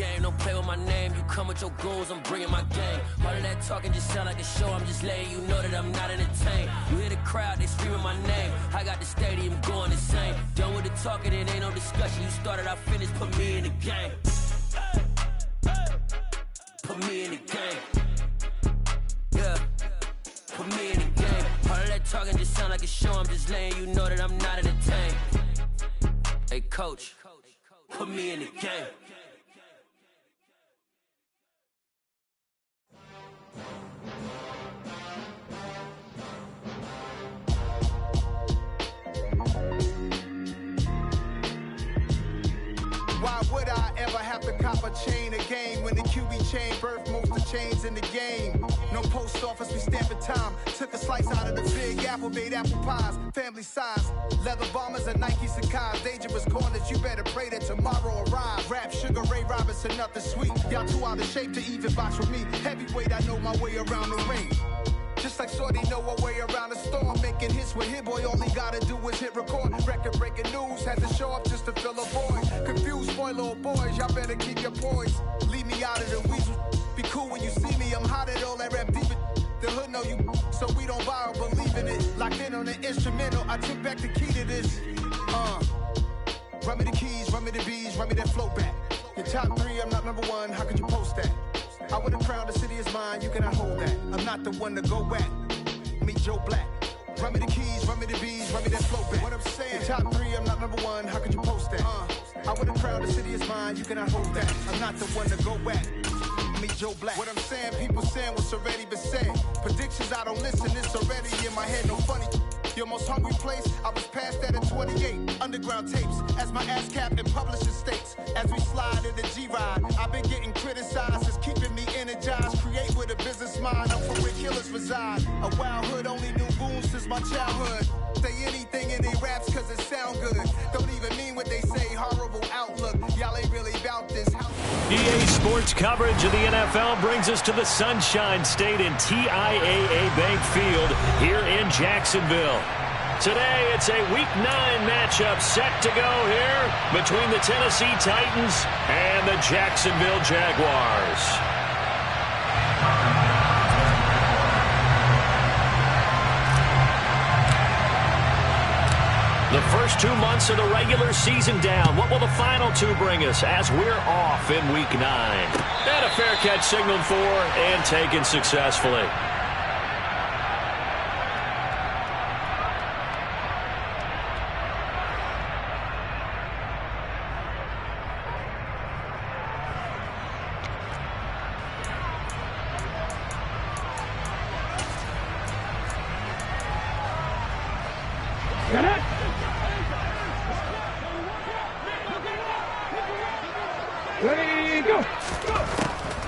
game. Don't play with my name. You come with your goons, I'm bringing my game. All of that talking just sound like a show. I'm just letting you know that I'm not entertained. You hear the crowd, they screaming my name. I got the stadium going insane. Done with the talking, it ain't no discussion. You started, I finished, put me in the game. Put me in the game. Yeah. Put me in the game. All of that talking just sound like a show. I'm just letting you know that I'm not entertained. Hey, coach, put me in the game. Why would I ever have to cop a chain again when the QB chain birthed most of the chains in the game? No post office, we stamping time. Took a slice out of the big apple, made apple pies, family size. Leather bombers and Nike Sacai's. Dangerous corners, you better pray that tomorrow arrives. Rap, Sugar Ray Robinson, nothing sweet. Y'all too out of shape to even box with me. Heavyweight, I know my way around the ring. Just like Shorty know her way around the storm. Making hits with Hit Boy, all he gotta do is hit record. Record breaking news, had to show up just to fill a void. Confused boy, little boys, y'all better keep your poise. Leave me out of the weasel. Be cool when you see me, I'm hot at all that rap deep. The hood know you, so we don't borrow, believe in it. Locked in on the instrumental, I took back the key to this. Run me the keys, run me the bees, run me that flow back. Your top 3, I'm not number 1, how could you post that? I would have crowned the city is mine, you cannot hold that. I'm not the one to go back. Meet Joe Black. Run me the keys, run me the bees, run me that flow back. What I'm saying, your top 3, I'm not number 1, how could you post that? I would have crowned the city is mine, you cannot hold that. I'm not the one to go back. Meet Joe Black. What I'm saying, people saying what's already been said. Predictions, I don't listen, it's already in my head, no funny. Your most hungry place, I was past that at 28. Underground tapes, as my ass cap in publishing states. As we slide in the G-Ride, I've been getting criticized, it's keeping me energized. Create with a business mind, I'm from where killers reside. A wild hood, only knew goons since my childhood. Say anything in they raps cause it sound good. Don't even mean what they say, horrible outlook. Y'all ain't really about this. EA Sports coverage of the NFL brings us to the Sunshine State in TIAA Bank Field here in Jacksonville. Today, it's a Week 9 matchup set to go here between the Tennessee Titans and the Jacksonville Jaguars. The first 2 months of the regular season down. What will the final 2 bring us as we're off in Week 9? And a fair catch signaled for and taken successfully.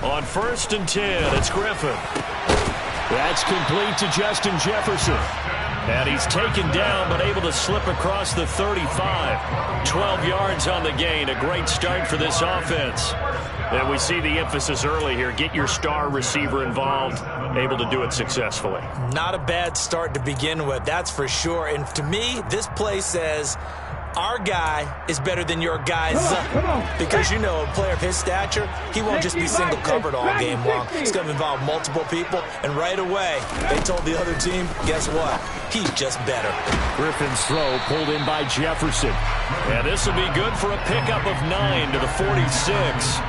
On 1st and 10, it's Griffin. That's complete to Justin Jefferson. And he's taken down, but able to slip across the 35. 12 yards on the gain. A great start for this offense. And we see the emphasis early here. Get your star receiver involved. Able to do it successfully. Not a bad start to begin with, that's for sure. And to me, this play says our guy is better than your guys. Because, you know, a player of his stature, he won't just be single covered all game long. It's going to involve multiple people. And right away, they told the other team, guess what? He's just better. Griffin's throw pulled in by Jefferson. And this will be good for a pickup of 9 to the 46.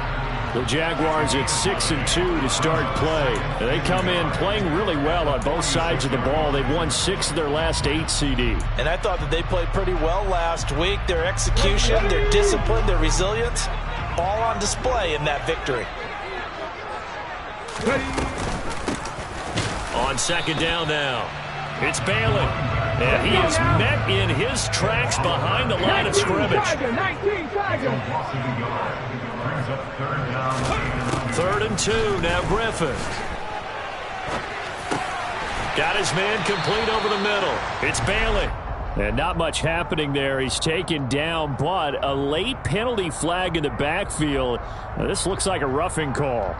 The Jaguars at 6-2 to start play. They come in playing really well on both sides of the ball. They've won 6 of their last 8 CD. And I thought that they played pretty well last week. Their execution, their discipline, their resilience, all on display in that victory. On 2nd down now, it's Balin. And he is met in his tracks behind the line of scrimmage. 3rd and 2, now Griffin. Got his man complete over the middle. It's Bailey. And not much happening there. He's taken down, but a late penalty flag in the backfield. Now, this looks like a roughing call.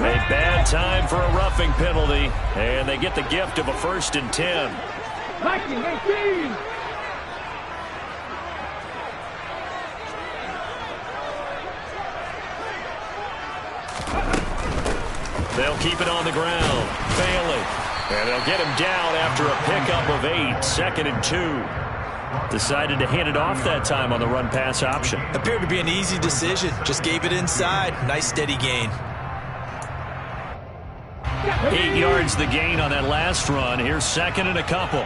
A bad time for a roughing penalty, and they get the gift of a 1st and 10. They'll keep it on the ground, failing. And they'll get him down after a pickup of 8, 2nd and 2. Decided to hand it off that time on the run-pass option. Appeared to be an easy decision. Just gave it inside. Nice steady gain. 8 yards the gain on that last run. Here's 2nd and a couple.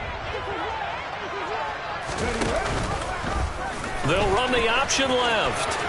They'll run the option left.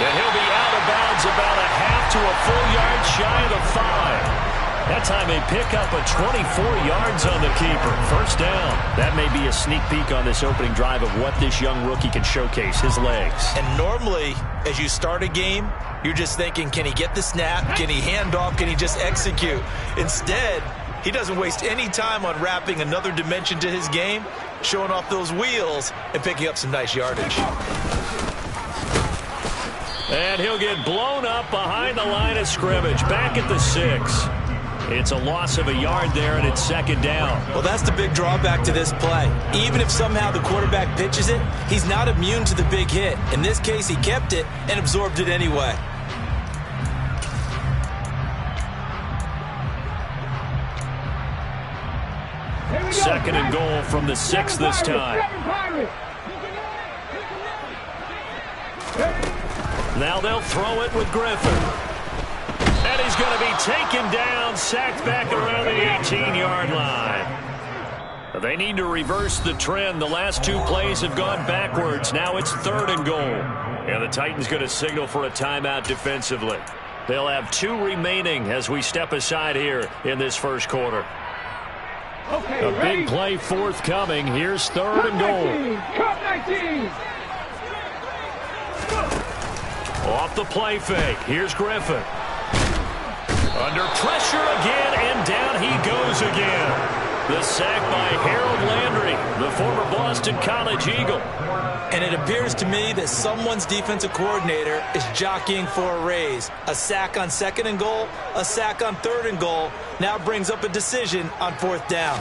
And he'll be out of bounds about a half to a full yard shy of the 5. That time they pick up a 24 yards on the keeper. 1st down. That may be a sneak peek on this opening drive of what this young rookie can showcase, his legs. And normally, as you start a game, you're just thinking, can he get the snap? Can he hand off? Can he just execute? Instead, he doesn't waste any time on wrapping another dimension to his game, showing off those wheels, and picking up some nice yardage. And he'll get blown up behind the line of scrimmage, back at the 6. It's a loss of a yard there, and it's 2nd down. Well, that's the big drawback to this play. Even if somehow the quarterback pitches it, he's not immune to the big hit. In this case, he kept it and absorbed it anyway. Second and goal from the 6 this time. Now they'll throw it with Griffin. And he's going to be taken down, sacked back around the 18-yard line. They need to reverse the trend. The last 2 plays have gone backwards. Now it's 3rd and goal. And the Titans going to signal for a timeout defensively. They'll have 2 remaining as we step aside here in this 1st quarter. A big play forthcoming. Here's 3rd and goal. Off the play fake. Here's Griffin. Under pressure again, and down he goes again. The sack by Harold Landry, the former Boston College Eagle. And it appears to me that someone's defensive coordinator is jockeying for a raise. A sack on 2nd and goal, a sack on 3rd and goal, now brings up a decision on 4th down.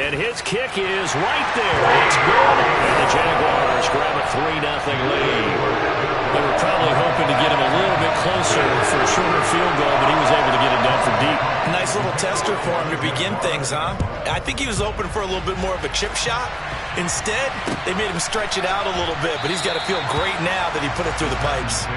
And his kick is right there. It's good. And the Jaguars grab a 3-0 lead. They were probably hoping to get him a little bit closer for a shorter field goal, but he was able to get it done from deep. Nice little tester for him to begin things, huh? I think he was open for a little bit more of a chip shot. Instead, they made him stretch it out a little bit, but he's got to feel great now that he put it through the pipes.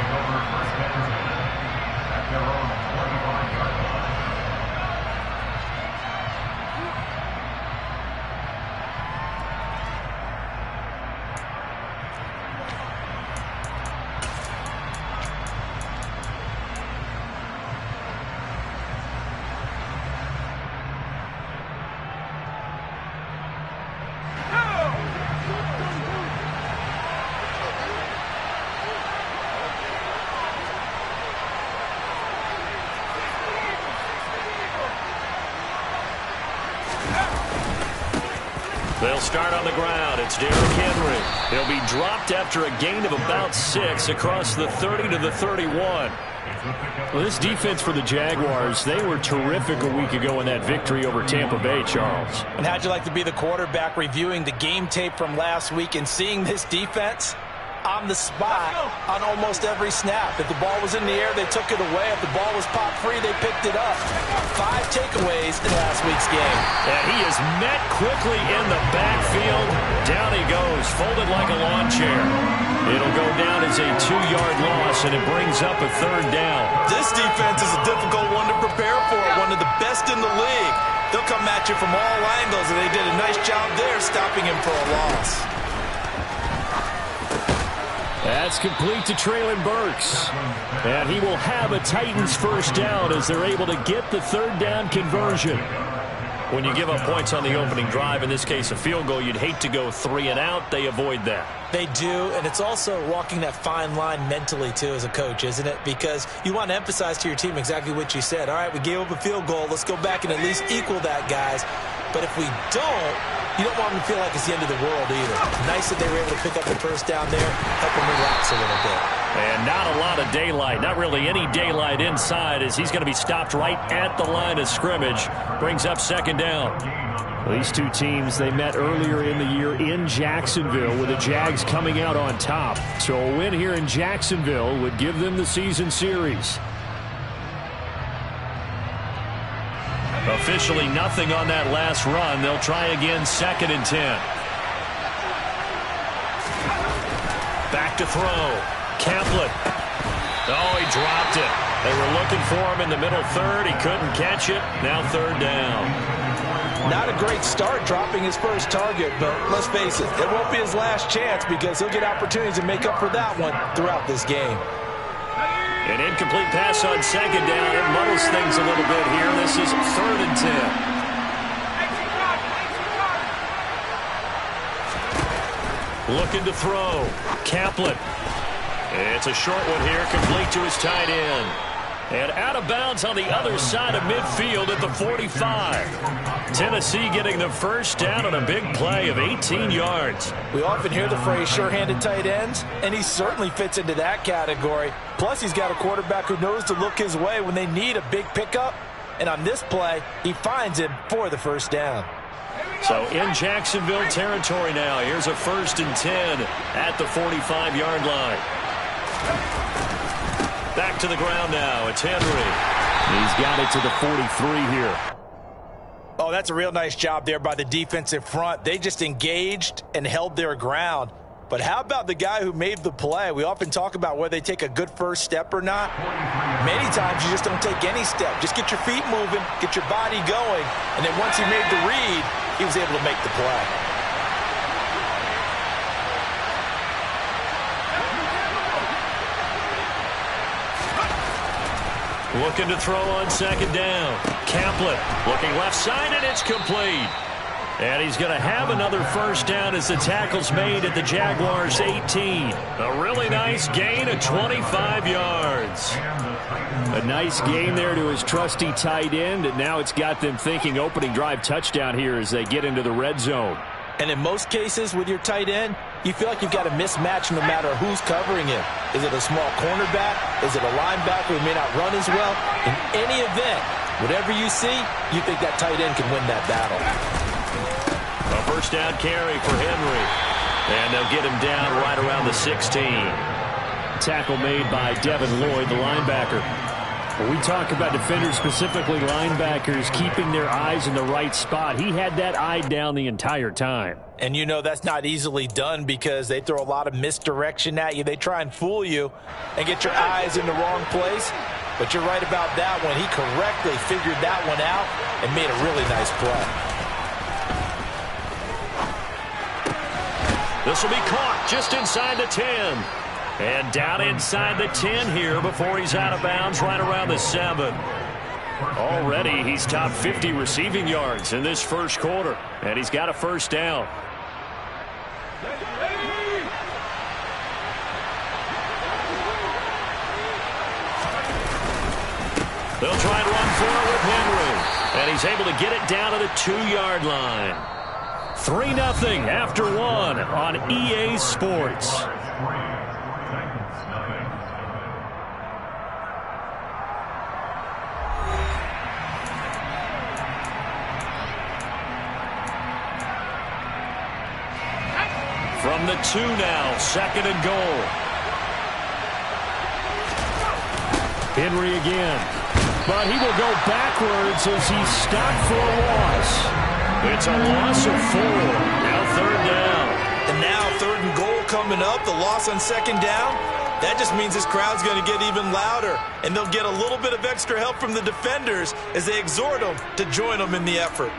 They'll start on the ground. It's Derrick Henry. He'll be dropped after a gain of about 6 across the 30 to the 31. Well, this defense for the Jaguars, they were terrific a week ago in that victory over Tampa Bay, Charles. And how'd you like to be the quarterback reviewing the game tape from last week and seeing this defense on the spot on almost every snap? If the ball was in the air, they took it away. If the ball was popped free, they picked it up. 5 takeaways in last week's game. And he is met quickly in the backfield. Down he goes, folded like a lawn chair. It'll go down as a 2-yard loss, and it brings up a 3rd down. This defense is a difficult one to prepare for, one of the best in the league. They'll come at you from all angles, and they did a nice job there stopping him for a loss. That's complete to Treylon Burks. And he will have a Titans 1st down as they're able to get the 3rd down conversion. When you give up points on the opening drive, in this case a field goal, you'd hate to go 3 and out. They avoid that. They do, and it's also walking that fine line mentally, too, as a coach, isn't it? Because you want to emphasize to your team exactly what you said. All right, we gave up a field goal. Let's go back and at least equal that, guys. But if we don't, you don't want them to feel like it's the end of the world either. Nice that they were able to pick up the 1st down there, help them relax a little bit. And not a lot of daylight, not really any daylight inside, as he's going to be stopped right at the line of scrimmage. Brings up second down. These two teams, they met earlier in the year in Jacksonville with the Jags coming out on top. So a win here in Jacksonville would give them the season series. Officially nothing on that last run. They'll try again, 2nd and 10. Back to throw. Kaplan. Oh, he dropped it. They were looking for him in the middle third. He couldn't catch it. Now 3rd down. Not a great start dropping his first target, but let's face it, it won't be his last chance because he'll get opportunities to make up for that one throughout this game. An incomplete pass on 2nd down. It muddles things a little bit here. This is 3rd and 10. Looking to throw. Kaplan. It's a short one here, complete to his tight end. And out of bounds on the other side of midfield at the 45. Tennessee getting the first down on a big play of 18 yards. We often hear the phrase sure-handed tight ends, and he certainly fits into that category. Plus, he's got a quarterback who knows to look his way when they need a big pickup. And on this play, he finds him for the first down. So in Jacksonville territory now. Here's a 1st and 10 at the 45-yard line. Back to the ground now. It's Henry. He's got it to the 43 here. Oh, that's a real nice job there by the defensive front. They just engaged and held their ground. But how about the guy who made the play? We often talk about whether they take a good first step or not. Many times you just don't take any step. Just get your feet moving, get your body going, and then once he made the read, he was able to make the play. Looking to throw on 2nd down. Kaplan looking left side, and it's complete. And he's going to have another first down as the tackle's made at the Jaguars' 18. A really nice gain of 25 yards. A nice gain there to his trusty tight end, and now it's got them thinking opening drive touchdown here as they get into the red zone. And in most cases with your tight end, you feel like you've got a mismatch no matter who's covering him. Is it a small cornerback? Is it a linebacker who may not run as well? In any event, whatever you see, you think that tight end can win that battle. A first down carry for Henry. And they'll get him down right around the 16. Tackle made by Devin Lloyd, the linebacker. When we talk about defenders, specifically linebackers, keeping their eyes in the right spot, he had that eye down the entire time. And you know that's not easily done because they throw a lot of misdirection at you. They try and fool you and get your eyes in the wrong place. But you're right about that one. He correctly figured that one out and made a really nice play. This will be caught just inside the 10. And down inside the 10 here before he's out of bounds right around the 7. Already he's top 50 receiving yards in this first quarter. And he's got a first down. They'll try and run for it with Henry. And he's able to get it down to the 2-yard line. 3-0 after 1 on EA Sports. From the 2 now, 2nd and goal. Henry again. But he will go backwards as he's stopped for a loss. It's a loss of 4. Now 3rd down. And now 3rd and goal coming up. The loss on 2nd down. That just means this crowd's going to get even louder. And they'll get a little bit of extra help from the defenders as they exhort them to join them in the effort.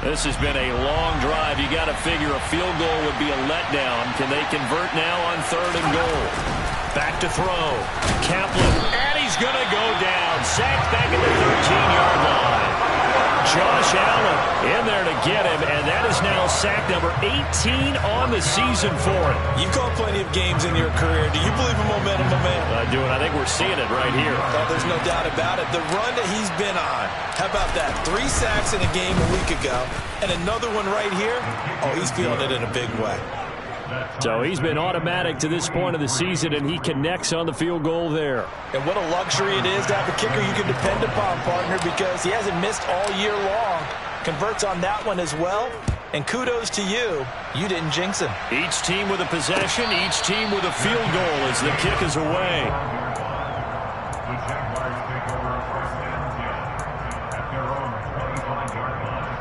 This has been a long drive. You got to figure a field goal would be a letdown. Can they convert now on 3rd and goal? Back to throw. Kaplan. And he's going to go down. Sacked back at the 13-yard line. Josh Allen in there to get him, and that is now sack number 18 on the season for him. You've called plenty of games in your career. Do you believe in momentum, my man? I do, and I think we're seeing it right here. Oh, there's no doubt about it. The run that he's been on, how about that? 3 sacks in a game a week ago, and another one right here. Oh, he's feeling it in a big way. So he's been automatic to this point of the season, and he connects on the field goal there. And what a luxury it is to have a kicker you can depend upon, partner, because he hasn't missed all year long. Converts on that one as well. And kudos to you. You didn't jinx him. Each team with a possession, each team with a field goal as the kick is away. The Jaguars take over first and 10 at their own 25-yard line.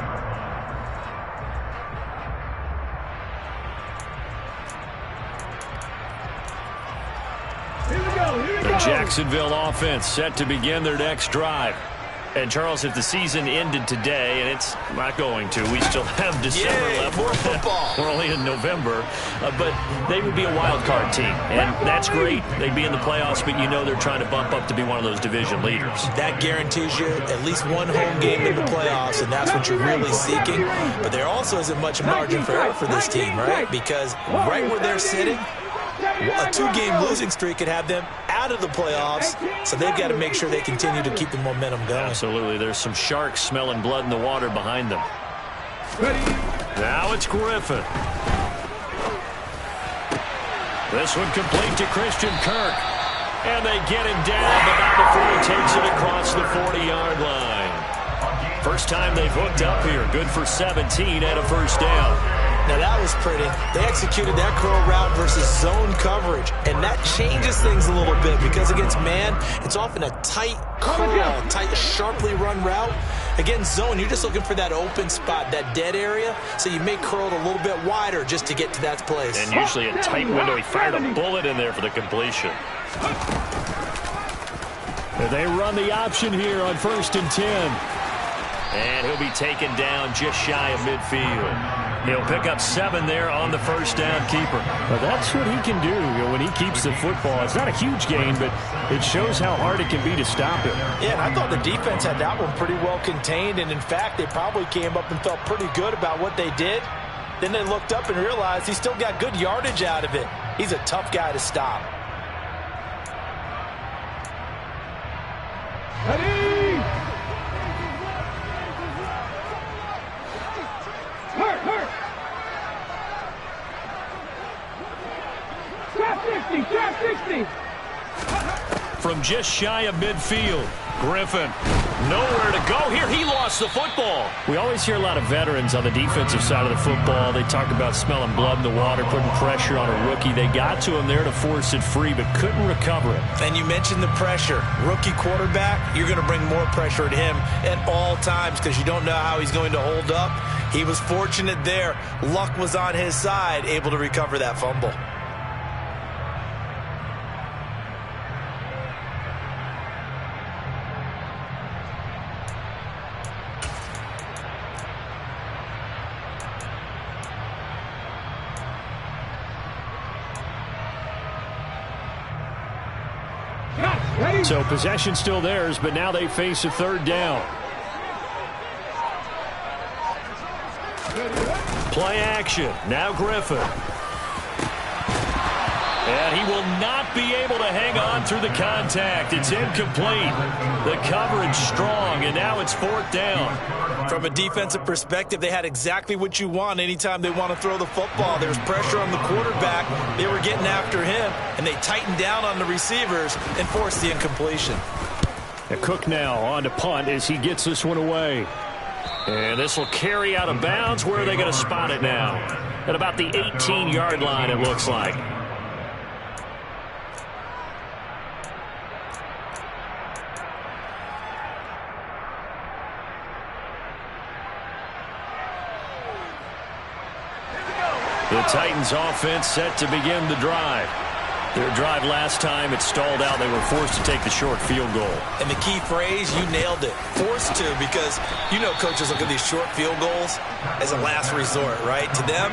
The Jacksonville offense set to begin their next drive. And, Charles, if the season ended today, and it's not going to, we still have December left. More football. We're only in November. But they would be a wild card team, and that's great. They'd be in the playoffs, but you know they're trying to bump up to be one of those division leaders. That guarantees you at least one home game in the playoffs, and that's what you're really seeking. But there also isn't much margin for error for this team, right? Because right where they're sitting, a 2-game losing streak could have them out of the playoffs, so they've got to make sure they continue to keep the momentum going. Absolutely. There's some sharks smelling blood in the water behind them. Now it's Griffin. This one complete to Christian Kirk. And they get him down, but not before he takes it across the 40-yard line. First time they've hooked up here. Good for 17 and a first down. Now that was pretty. They executed that curl route versus zone coverage, and that changes things a little bit because against man, it's often a tight curl, tight, sharply run route. Against zone, you're just looking for that open spot, that dead area, so you may curl it a little bit wider just to get to that place. And usually a tight window. He fired a bullet in there for the completion. And they run the option here on 1st and 10. And he'll be taken down just shy of midfield. He'll pick up 7 there on the first down keeper. But that's what he can do, when he keeps the football. It's not a huge gain, but it shows how hard it can be to stop him. Yeah, and I thought the defense had that one pretty well contained. And, in fact, they probably came up and felt pretty good about what they did. Then they looked up and realized he still got good yardage out of it. He's a tough guy to stop. Ready! Trap 60! From just shy of midfield, Griffin nowhere to go here. He lost the football. We always hear a lot of veterans on the defensive side of the football. They talk about smelling blood in the water, putting pressure on a rookie. They got to him there to force it free, but couldn't recover it. And you mentioned the pressure. Rookie quarterback, you're going to bring more pressure at him at all times because you don't know how he's going to hold up. He was fortunate there. Luck was on his side, able to recover that fumble. So possession still theirs, but now they face a 3rd down. Play action. Now Griffin. And he will not be able to hang on through the contact. It's incomplete. The coverage strong, and now it's 4th down. From a defensive perspective, they had exactly what you want anytime they want to throw the football. There was pressure on the quarterback. They were getting after him, and they tightened down on the receivers and forced the incompletion. Cook now on to punt as he gets this one away. And this will carry out of bounds. Where are they going to spot it now? At about the 18-yard line, it looks like. The Titans offense set to begin the drive. Their drive last time, it stalled out. They were forced to take the short field goal. And the key phrase, you nailed it. Forced to, because you know coaches look at these short field goals as a last resort, right? To them,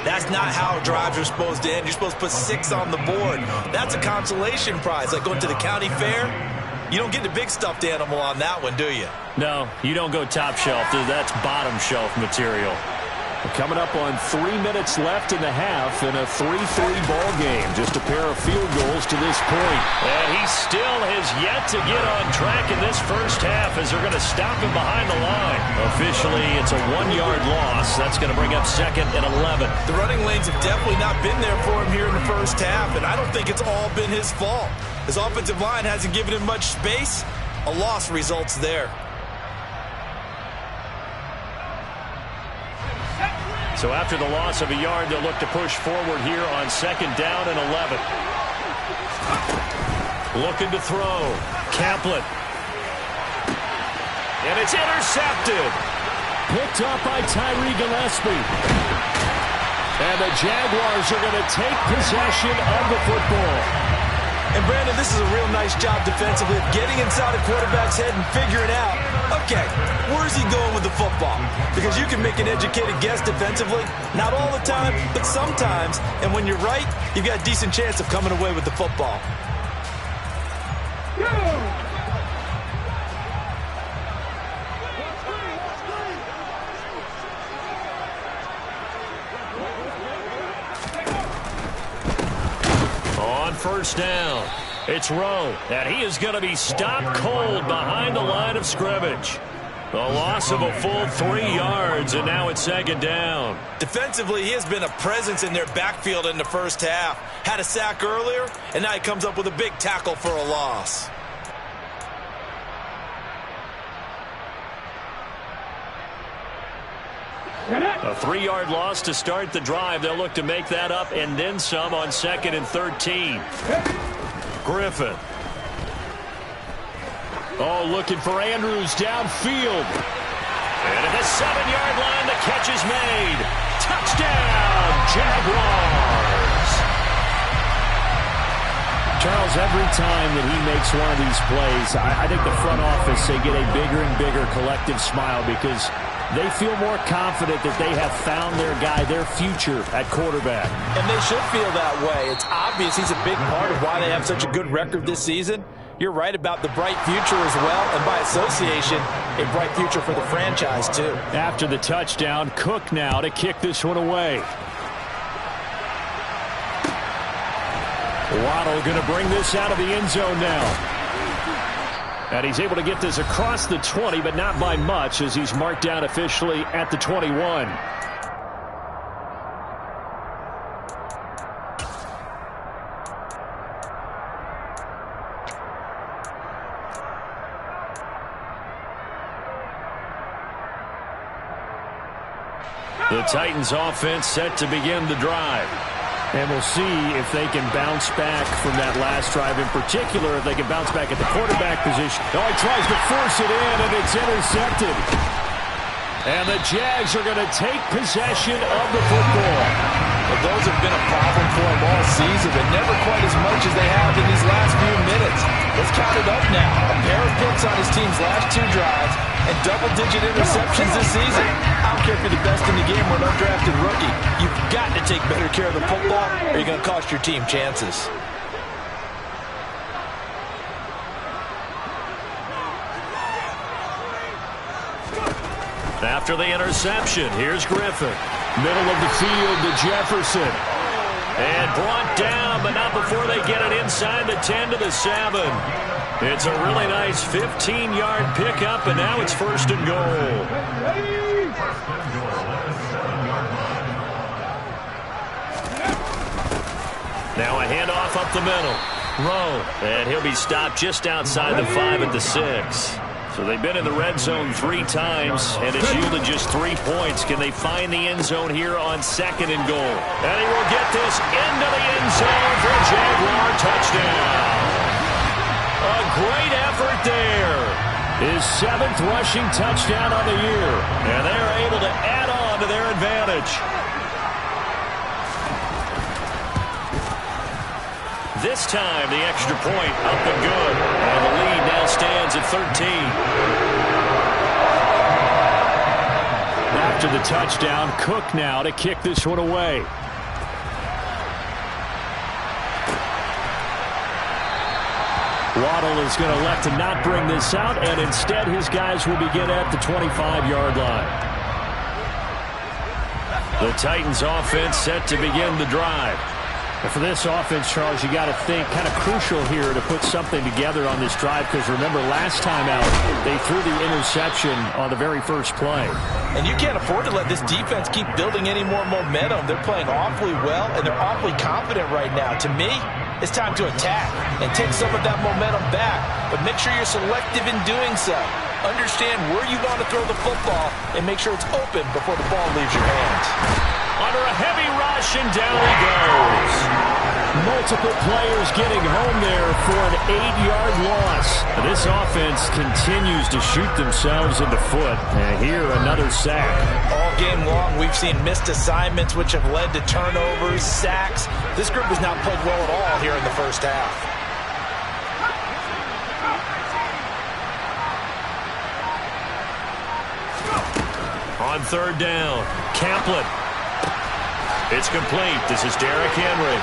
that's not how drives are supposed to end. You're supposed to put 6 on the board. That's a consolation prize. Like going to the county fair, you don't get the big stuffed animal on that one, do you? No, you don't go top shelf. That's bottom shelf material. Coming up on 3 minutes left in the half in a 3-3 ball game. Just a pair of field goals to this point. And he still has yet to get on track in this first half as they're going to stop him behind the line. Officially, it's a 1-yard loss. That's going to bring up 2nd and 11. The running lanes have definitely not been there for him here in the first half, and I don't think it's all been his fault. His offensive line hasn't given him much space. A loss results there. So after the loss of a yard, they'll look to push forward here on 2nd down and 11. Looking to throw. Kaplan. And it's intercepted. Picked up by Tyree Gillespie. And the Jaguars are going to take possession of the football. And Brandon, this is a real nice job defensively of getting inside a quarterback's head and figuring out, okay, where's he going with the football? Because you can make an educated guess defensively, not all the time, but sometimes. And when you're right, you've got a decent chance of coming away with the football. On first down, it's Rowe, and he is going to be stopped cold behind the line of scrimmage. A loss of a full 3 yards, and now it's 2nd down. Defensively, he has been a presence in their backfield in the first half. Had a sack earlier, and now he comes up with a big tackle for a loss. A 3-yard loss to start the drive. They'll look to make that up and then some on 2nd and 13. Griffin. Oh, looking for Andrews downfield. And at the 7-yard line, the catch is made. Touchdown, Jaguars. Charles, every time that he makes one of these plays, I think the front office, they get a bigger and bigger collective smile because they feel more confident that they have found their guy, their future at quarterback. And they should feel that way. It's obvious he's a big part of why they have such a good record this season. You're right about the bright future as well, and by association, a bright future for the franchise too. After the touchdown, Cook now to kick this one away. Waddle going to bring this out of the end zone now. And he's able to get this across the 20, but not by much as he's marked down officially at the 21. The Titans offense set to begin the drive. And we'll see if they can bounce back from that last drive in particular, if they can bounce back at the quarterback position. Oh, he tries to force it in, and it's intercepted. And the Jags are going to take possession of the football. Well, those have been a problem for them all season, but never quite as much as they have in these last few minutes. Let's count it up now. A pair of picks on his team's last 2 drives and double-digit interceptions this season. I don't care if you're the best in the game or an undrafted rookie. You've got to take better care of the football or you're going to cost your team chances. After the interception, here's Griffin. Middle of the field to Jefferson. And brought down, but not before they get it inside the 10 to the 7. It's a really nice 15-yard pickup, and now it's 1st and goal. Now a handoff up the middle. Rowe, and he'll be stopped just outside the 5 at the 6. So they've been in the red zone 3 times, and it's yielded just 3 points. Can they find the end zone here on 2nd and goal? And he will get this into the end zone for a Jaguar touchdown. A great effort there. His 7th rushing touchdown on the year. And they are able to add on to their advantage. This time, the extra point up and good. And the lead now stands at 13. After the touchdown, Cook now to kick this one away. Waddle is going to elect to not bring this out, and instead his guys will begin at the 25-yard line. The Titans offense set to begin the drive. And for this offense, Charles, you got to think kind of crucial here to put something together on this drive, because remember last time out they threw the interception on the very first play. And you can't afford to let this defense keep building any more momentum. They're playing awfully well, and they're awfully confident right now. To me, it's time to attack and take some of that momentum back, but make sure you're selective in doing so. Understand where you want to throw the football and make sure it's open before the ball leaves your hands. Under a heavy rush, and down he goes. Multiple players getting home there for an 8-yard loss. This offense continues to shoot themselves in the foot. And here, another sack. All game long, we've seen missed assignments, which have led to turnovers, sacks. This group has not played well at all here in the first half. On third down, Kaplan. It's complete. This is Derrick Henry.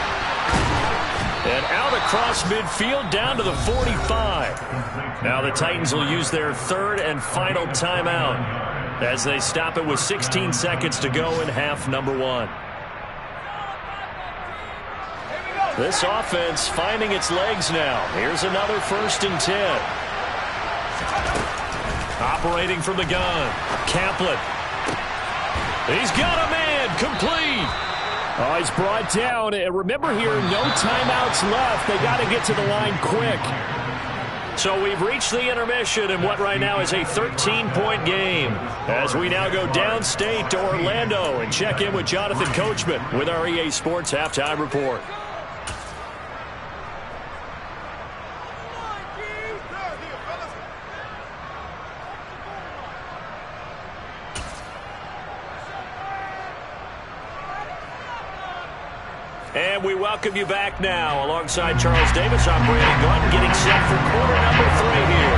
And out across midfield down to the 45. Now the Titans will use their third and final timeout as they stop it with 16 seconds to go in half number 1. This offense finding its legs now. Here's another 1st and 10. Operating from the gun, Kaplan. He's got a man, complete. Oh, he's brought down. And remember here, no timeouts left. They got to get to the line quick. So we've reached the intermission in what right now is a 13-point game, as we now go downstate to Orlando and check in with Jonathan Coachman with our EA Sports Halftime Report. And we welcome you back now. Alongside Charles Davis, I'm Brandon Glenn, getting set for quarter number 3 here.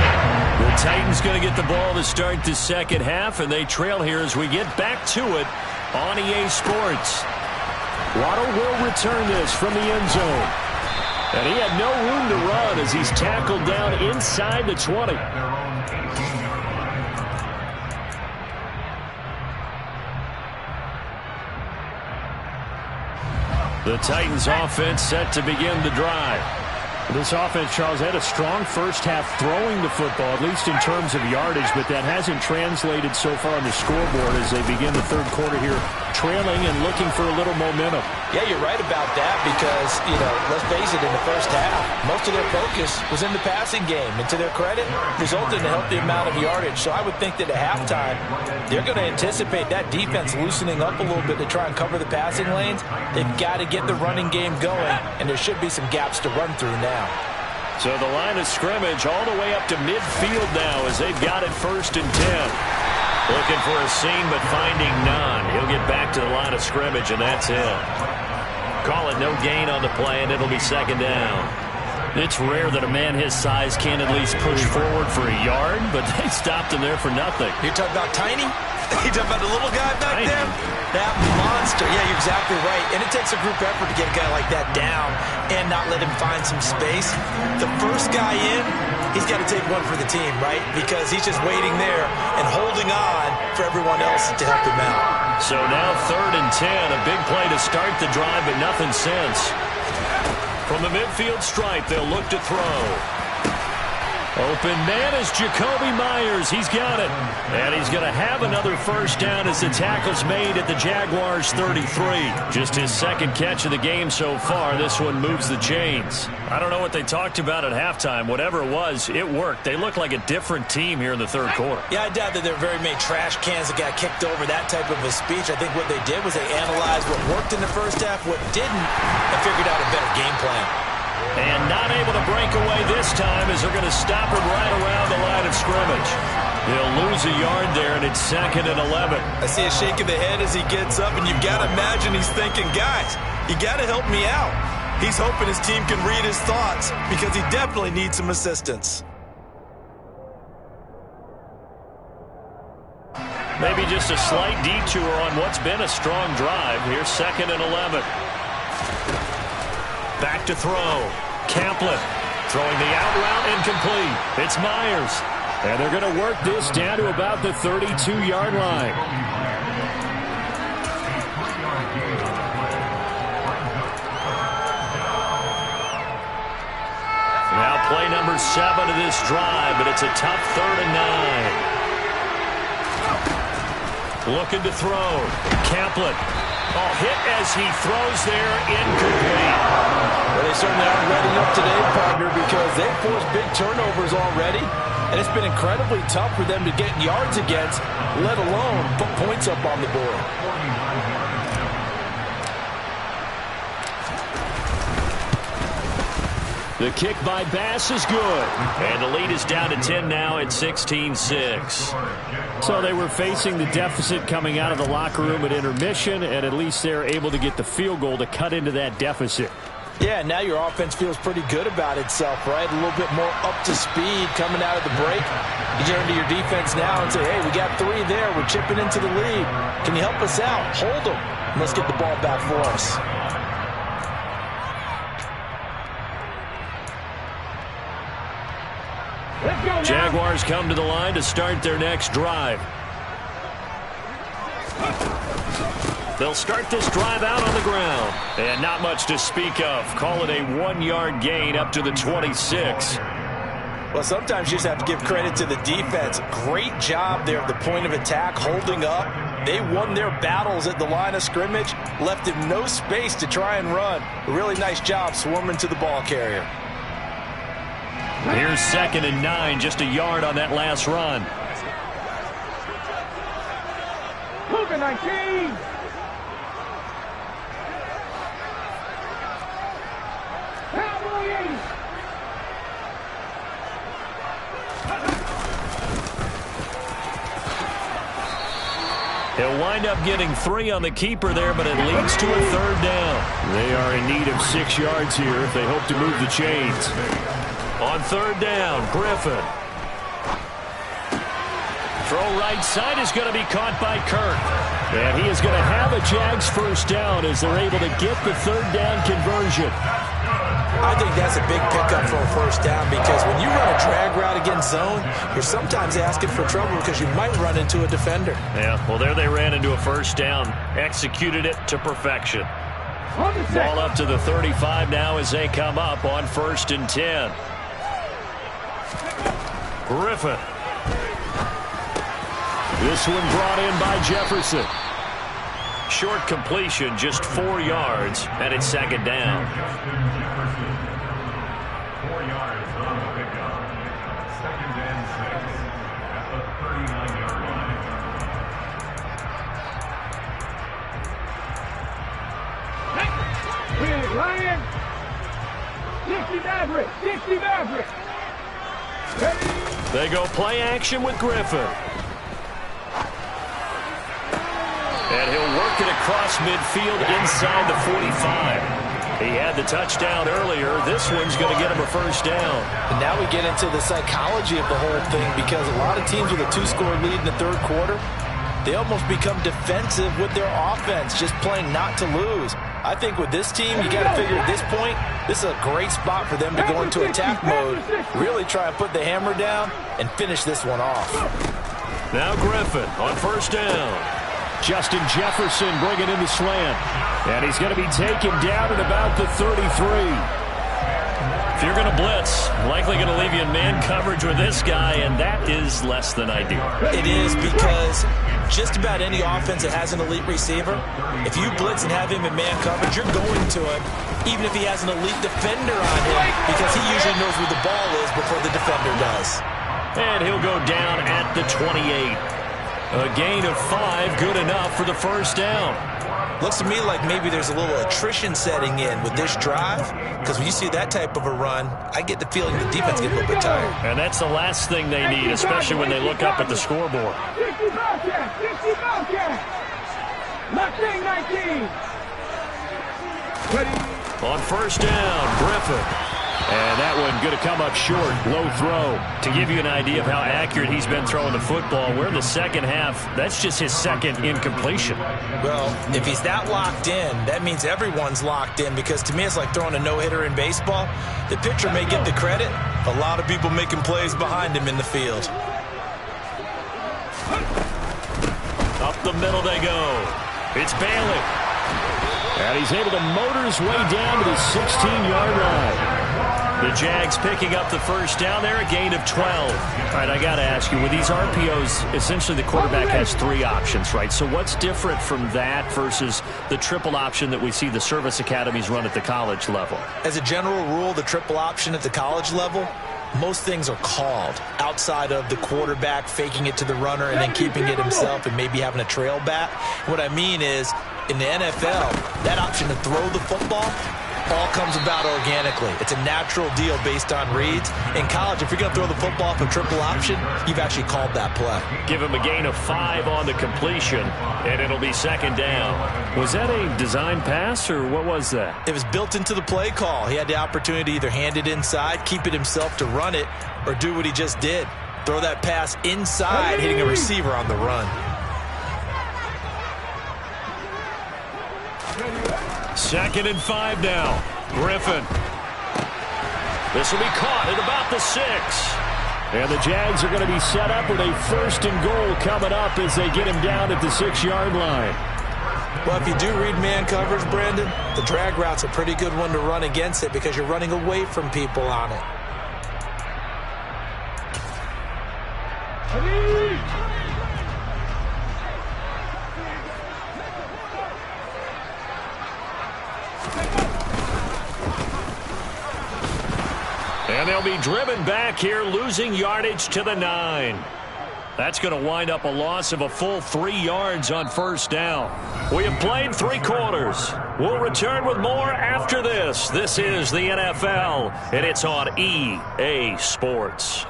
The Titans going to get the ball to start the second half, and they trail here as we get back to it on EA Sports. Waddle will return this from the end zone. And he had no room to run as he's tackled down inside the 20. The Titans offense set to begin the drive. This offense, Charles, had a strong first half throwing the football, at least in terms of yardage, but that hasn't translated so far on the scoreboard as they begin the third quarter here, trailing and looking for a little momentum. Yeah, you're right about that because, let's face it, in the first half, most of their focus was in the passing game. And to their credit, resulted in a healthy amount of yardage. So I would think that at halftime, they're going to anticipate that defense loosening up a little bit to try and cover the passing lanes. They've got to get the running game going, and there should be some gaps to run through now. So the line of scrimmage all the way up to midfield now as they've got it 1st and 10. Looking for a seam but finding none. He'll get back to the line of scrimmage, and that's it. Call it no gain on the play, and it'll be 2nd down. It's rare that a man his size can't at least push forward for a yard, but they stopped him there for nothing. You're talking about tiny? You talking about the little guy back there? That monster. Yeah, you're exactly right. And it takes a group effort to get a guy like that down and not let him find some space. The first guy in, he's got to take one for the team, right? Because he's just waiting there and holding on for everyone else to help him out. So now 3rd and 10, a big play to start the drive, but nothing since. From the midfield stripe, they'll look to throw. Open man is Jacoby Myers. He's got it. And he's going to have another 1st down as the tackle's made at the Jaguars' 33. Just his 2nd catch of the game so far. This one moves the chains. I don't know what they talked about at halftime. Whatever it was, it worked. They look like a different team here in the 3rd quarter. Yeah, I doubt that there are very many trash cans that got kicked over, that type of a speech. I think what they did was they analyzed what worked in the first half, what didn't, and figured out a better game plan. And not able to break away this time as they're going to stop him right around the line of scrimmage. He'll lose a yard there, and it's 2nd and 11. I see a shake of the head as he gets up, and you've got to imagine he's thinking, guys, you got to help me out. He's hoping his team can read his thoughts because he definitely needs some assistance. Maybe just a slight detour on what's been a strong drive. Here's 2nd and 11. Back to throw. Kaplan throwing the out route incomplete. It's Myers. And they're going to work this down to about the 32-yard line. first 7 of this drive, but it's a tough 3rd and 9. Looking to throw. Kaplan. Oh, hit as he throws there, incomplete. Well, they certainly aren't ready up today, partner, because they've forced big turnovers already, and it's been incredibly tough for them to get yards against, let alone put points up on the board. The kick by Bass is good. And the lead is down to 10 now at 16-6. So they were facing the deficit coming out of the locker room at intermission, and at least they're able to get the field goal to cut into that deficit. Yeah, now your offense feels pretty good about itself, right? A little bit more up to speed coming out of the break. You turn to your defense now and say, hey, we got 3 there. We're chipping into the lead. Can you help us out? Hold them. And let's get the ball back for us. Jaguars come to the line to start their next drive. They'll start this drive out on the ground. And not much to speak of. Call it a 1-yard gain up to the 26. Well, sometimes you just have to give credit to the defense. Great job there at the point of attack, holding up. They won their battles at the line of scrimmage, left him no space to try and run. A really nice job swarming to the ball carrier. Here's 2nd and 9, just a yard on that last run. Cougar 19. He'll wind up getting 3 on the keeper there, but it leads to a 3rd down. They are in need of 6 yards here if they hope to move the chains. On 3rd down, Griffin. Throw right side is going to be caught by Kirk. And he is going to have a Jags first down as they're able to get the 3rd down conversion. I think that's a big pickup for a first down because when you run a drag route against zone, you're sometimes asking for trouble because you might run into a defender. Yeah, well, there they ran into a first down. Executed it to perfection. Ball up to the 35 now as they come up on 1st and 10. Griffin. This one brought in by Jefferson. Short completion, just 4 yards, and it's 2nd down. 4 yards on the pickup. 2nd and 6 at the 39-yard line. Big Ryan. Dixie Maverick. Dixie Maverick. They go play action with Griffin. And he'll work it across midfield inside the 45. He had the touchdown earlier. This one's going to get him a first down. And now we get into the psychology of the whole thing because a lot of teams with a 2-score lead in the 3rd quarter, they almost become defensive with their offense, just playing not to lose. I think with this team, you got to figure at this point, this is a great spot for them to go into attack mode, really try and put the hammer down and finish this one off. Now Griffin on 1st down. Justin Jefferson bringing in the slant. And he's going to be taken down at about the 33. If you're going to blitz, likely going to leave you in man coverage with this guy, and that is less than ideal. It is because just about any offense that has an elite receiver, if you blitz and have him in man coverage, you're going to him, even if he has an elite defender on him, because he usually knows where the ball is before the defender does. And he'll go down at the 28. A gain of 5, good enough for the first down. Looks to me like maybe there's a little attrition setting in with this drive, because when you see that type of a run, I get the feeling the defense gets a little bit tired. And that's the last thing they need, especially when they look up at the scoreboard. 60 Bobcat. 60 Bobcat. Mustang 19. On 1st down, Griffin. And that one going to come up short. Low throw. To give you an idea of how accurate he's been throwing the football, we're in the 2nd half. That's just his 2nd incompletion. Well, if he's that locked in, that means everyone's locked in, because to me it's like throwing a no-hitter in baseball. The pitcher may get the credit, a lot of people making plays behind him in the field. Up the middle they go. It's Bailey. And he's able to motor his way down to the 16-yard line. The Jags picking up the first down there, a gain of 12. All right, I got to ask you, with these RPOs, essentially the quarterback has 3 options, right? So what's different from that versus the triple option that we see the service academies run at the college level? As a general rule, the triple option at the college level, most things are called outside of the quarterback faking it to the runner and then keeping it himself and maybe having a trail back. What I mean is, in the NFL, that option to throw the football all comes about organically. It's a natural deal based on reads. In college, if you're going to throw the football off a triple option, you've actually called that play. Give him a gain of 5 on the completion, and it'll be second down. Was that a design pass, or what was that? It was built into the play call. He had the opportunity to either hand it inside, keep it himself to run it, or do what he just did. Throw that pass inside, hitting a receiver on the run. Second and 5 now. Griffin. This will be caught at about the 6. And the Jags are going to be set up with a first and goal coming up as they get him down at the 6-yard line. Well, if you do read man coverage, Brandon, the drag route's a pretty good one to run against it because you're running away from people on it. And they'll be driven back here, losing yardage to the 9. That's going to wind up a loss of a full 3 yards on first down. We have played 3 quarters. We'll return with more after this. This is the NFL, and it's on EA Sports.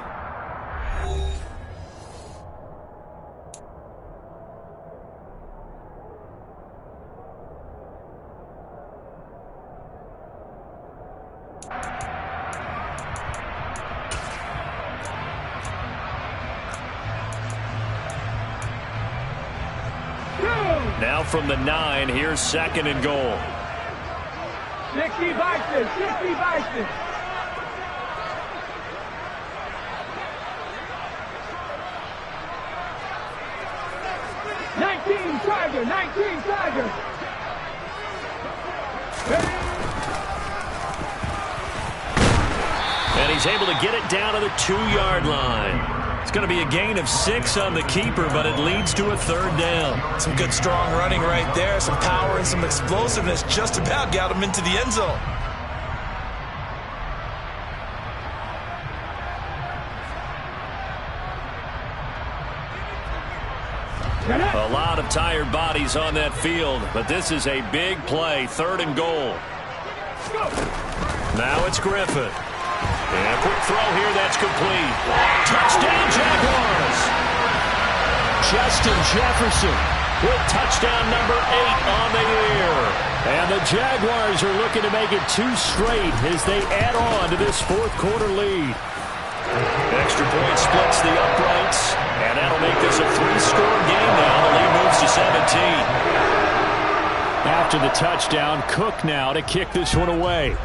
Now from the 9, here's second and goal. 60 Bison, 60 Bison. Tiger, 19 Tiger. And he's able to get it down to the 2-yard line. It's going to be a gain of 6 on the keeper, but it leads to a third down. Some good strong running right there, some power and some explosiveness just about got him into the end zone. A lot of tired bodies on that field, but this is a big play, third and goal. Now it's Griffin. And a quick throw here, that's complete. Touchdown, Jaguars! Justin Jefferson with touchdown number 8 on the year. And the Jaguars are looking to make it 2 straight as they add on to this fourth quarter lead. Extra point splits the uprights, and that'll make this a 3-score game now. The lead moves to 17. After the touchdown, Cook now to kick this one away.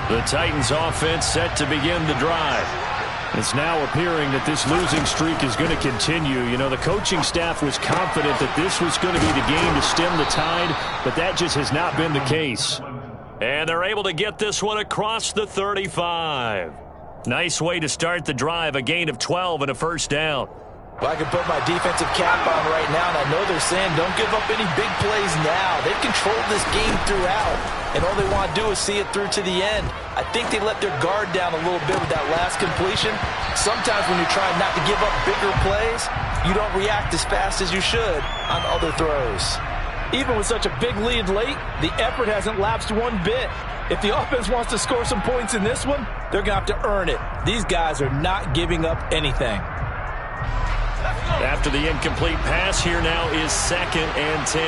The Titans offense set to begin the drive. It's now appearing that this losing streak is going to continue. You know, the coaching staff was confident that this was going to be the game to stem the tide, but that just has not been the case. And they're able to get this one across the 35. Nice way to start the drive, a gain of 12 and a first down. Well, I can put my defensive cap on right now, and I know they're saying don't give up any big plays now. They've controlled this game throughout, and all they want to do is see it through to the end. I think they let their guard down a little bit with that last completion. Sometimes when you're trying not to give up bigger plays, you don't react as fast as you should on other throws. Even with such a big lead late, the effort hasn't lapsed one bit. If the offense wants to score some points in this one, they're going to have to earn it. These guys are not giving up anything. After the incomplete pass, here now is second and 10.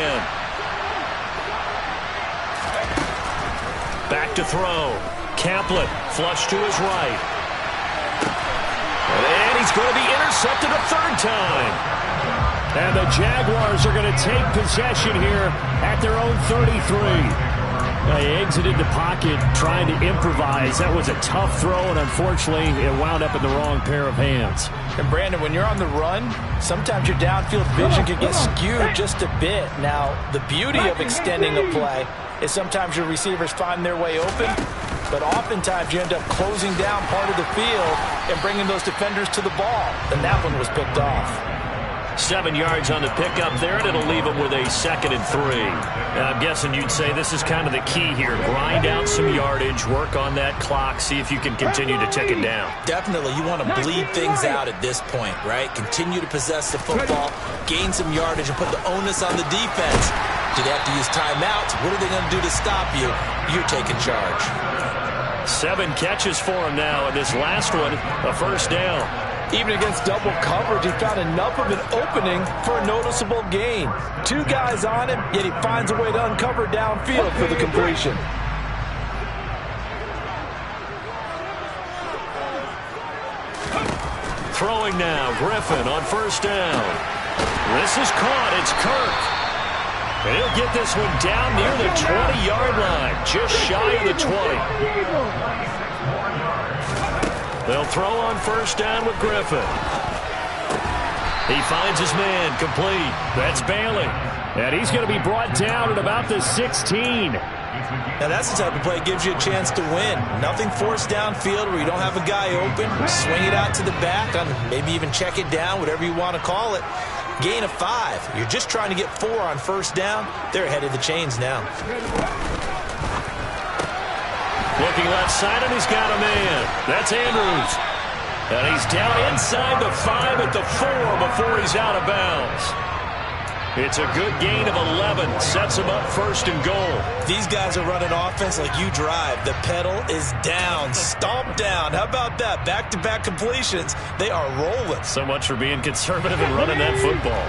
Back to throw. Kaplan flush to his right. And he's going to be intercepted a third time. And the Jaguars are going to take possession here at their own 33. He exited the pocket trying to improvise. That was a tough throw, and unfortunately, it wound up in the wrong pair of hands. And Brandon, when you're on the run, sometimes your downfield vision can get skewed just a bit. Now, the beauty of extending a play is sometimes your receivers find their way open, but oftentimes you end up closing down part of the field and bringing those defenders to the ball. And that one was picked off. 7 yards on the pickup there, and it'll leave them with a 2nd and 3. I'm guessing you'd say this is kind of the key here. Grind out some yardage, work on that clock, see if you can continue to tick it down. Definitely, you want to bleed things out at this point, right? Continue to possess the football, gain some yardage, and put the onus on the defense. Do they have to use timeouts? What are they going to do to stop you? You're taking charge. 7 catches for him now, and this last one, a first down. Even against double coverage, he found enough of an opening for a noticeable gain. 2 guys on him, yet he finds a way to uncover downfield for the completion. Throwing now, Griffin on first down. This is caught, it's Kirk. And he'll get this one down near the 20-yard line, just shy of the 20. They'll throw on first down with Griffin. He finds his man, complete. That's Bailey. And he's going to be brought down at about the 16. Now that's the type of play that gives you a chance to win. Nothing forced downfield where you don't have a guy open. Swing it out to the back, maybe even check it down, whatever you want to call it. Gain of 5. You're just trying to get 4 on first down. They're ahead of the chains now. Looking left side, and he's got a man. That's Andrews. And he's down inside the 5 at the 4 before he's out of bounds. It's a good gain of 11. Sets him up first and goal. These guys are running offense like you drive. The pedal is down. Stomp down. How about that? Back-to-back completions. They are rolling. So much for being conservative and running that football.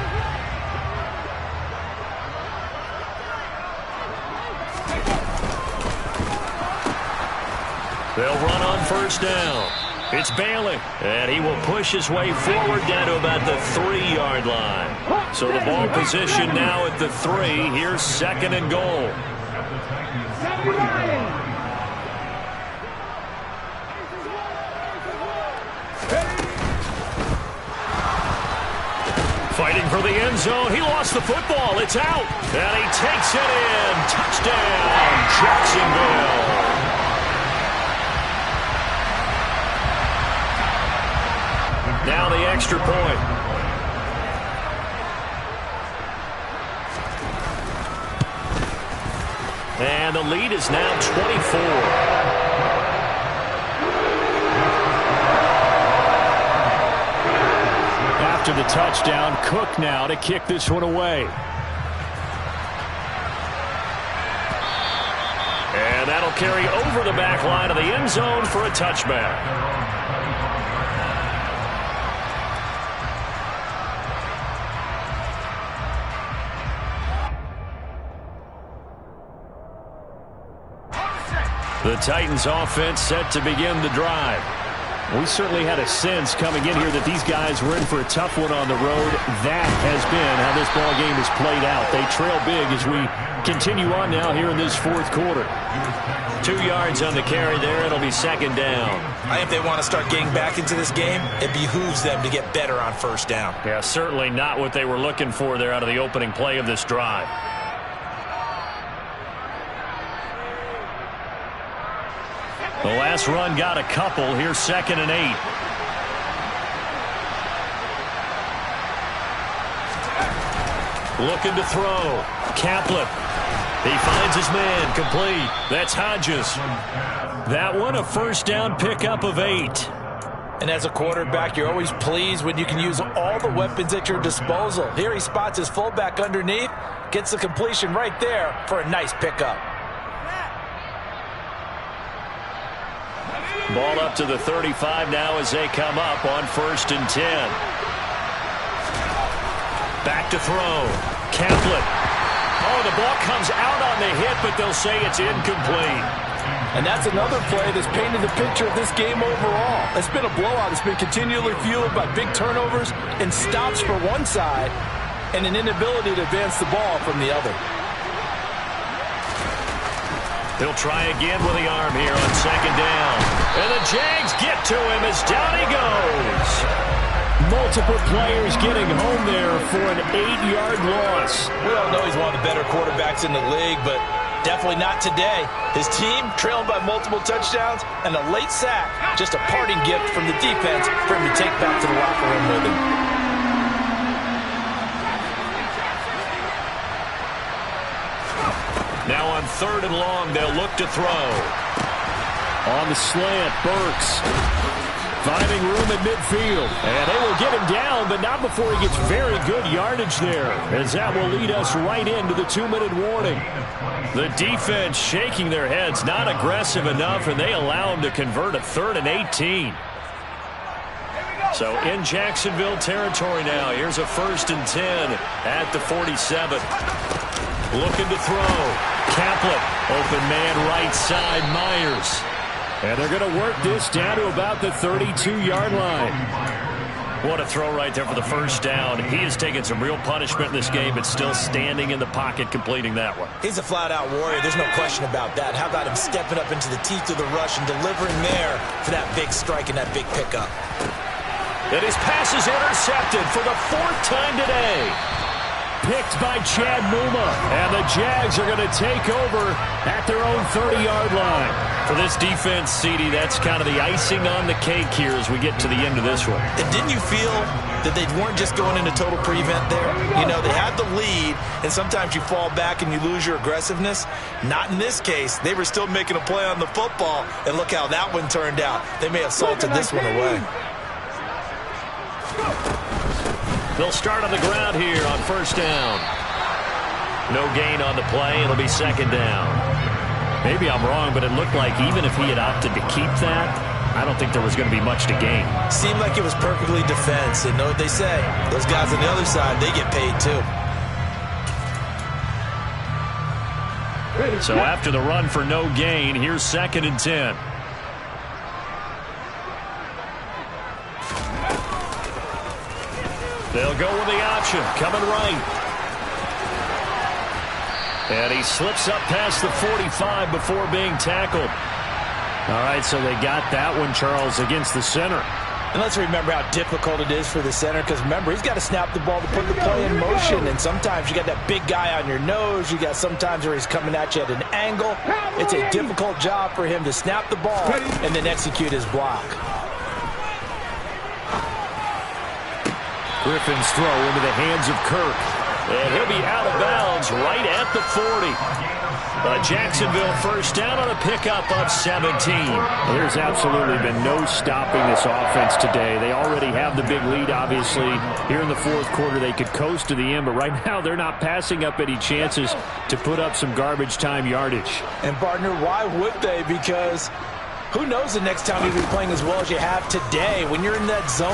They'll run on first down. It's Bailey, and he will push his way forward down to about the 3-yard line. So the ball position now at the 3. Here's 2nd and goal. Fighting for the end zone. He lost the football. It's out. And he takes it in. Touchdown, Jacksonville. Now the extra point. And the lead is now 24. After the touchdown, Cook now to kick this one away. And that'll carry over the back line of the end zone for a touchback. The Titans offense set to begin the drive. We certainly had a sense coming in here that these guys were in for a tough one on the road. That has been how this ball game has played out. They trail big as we continue on now here in this 4th quarter. 2 yards on the carry there. It'll be 2nd down. I think if they want to start getting back into this game, it behooves them to get better on first down. Yeah, certainly not what they were looking for there out of the opening play of this drive. The last run got a couple. Here's 2nd and 8. Looking to throw. Kaplan. He finds his man. Complete. That's Hodges. That one a first down pickup of 8. And as a quarterback, you're always pleased when you can use all the weapons at your disposal. Here he spots his fullback underneath. Gets the completion right there for a nice pickup. Ball up to the 35 now as they come up on 1st and 10. Back to throw. Kaplan. Oh, the ball comes out on the hit, but they'll say it's incomplete. And that's another play that's painted the picture of this game overall. It's been a blowout. It's been continually fueled by big turnovers and stops for one side and an inability to advance the ball from the other. He'll try again with the arm here on second down. And the Jags get to him as down he goes. Multiple players getting home there for an 8-yard loss. We all know he's one of the better quarterbacks in the league, but definitely not today. His team trailing by multiple touchdowns and a late sack. Just a parting gift from the defense for him to take back to the locker room with him. Now on 3rd and long, they'll look to throw. On the slant, Burks finding room at midfield. And they will get him down, but not before he gets very good yardage there, as that will lead us right into the 2-minute warning. The defense shaking their heads, not aggressive enough, and they allow him to convert a 3rd and 18. So in Jacksonville territory now, here's a 1st and 10 at the 47. Looking to throw. Caplet, open man right side, Myers. And they're going to work this down to about the 32-yard line. What a throw right there for the first down. He has taken some real punishment in this game, but still standing in the pocket completing that one. He's a flat-out warrior. There's no question about that. How about him stepping up into the teeth of the rush and delivering there for that big strike and that big pickup. And his pass is intercepted for the 4th time today. Picked by Chad Muma. And the Jags are going to take over at their own 30-yard line. For this defense, CD, that's kind of the icing on the cake here as we get to the end of this one. And didn't you feel that they weren't just going into total prevent there? You know, they had the lead, and sometimes you fall back and you lose your aggressiveness. Not in this case. They were still making a play on the football, and look how that one turned out. They may have salted this one away. They'll start on the ground here on 1st down. No gain on the play. It'll be 2nd down. Maybe I'm wrong, but it looked like even if he had opted to keep that, I don't think there was going to be much to gain. Seemed like it was perfectly defense. And know what they say? Those guys on the other side, they get paid too. So after the run for no gain, here's 2nd and 10. They'll go with the option, coming right. And he slips up past the 45 before being tackled. All right, so they got that one, Charles, against the center. And let's remember how difficult it is for the center, because remember, he's got to snap the ball to put the play in motion. And sometimes you got that big guy on your nose. You got sometimes where he's coming at you at an angle. It's a difficult job for him to snap the ball and then execute his block. Griffin's throw into the hands of Kirk. And he'll be out of bounds right at the 40. A Jacksonville 1st down on a pickup of 17. There's absolutely been no stopping this offense today. They already have the big lead, obviously. Here in the 4th quarter, they could coast to the end, but right now they're not passing up any chances to put up some garbage time yardage. And, partner, why would they? Because who knows the next time you'll be playing as well as you have today. When you're in that zone,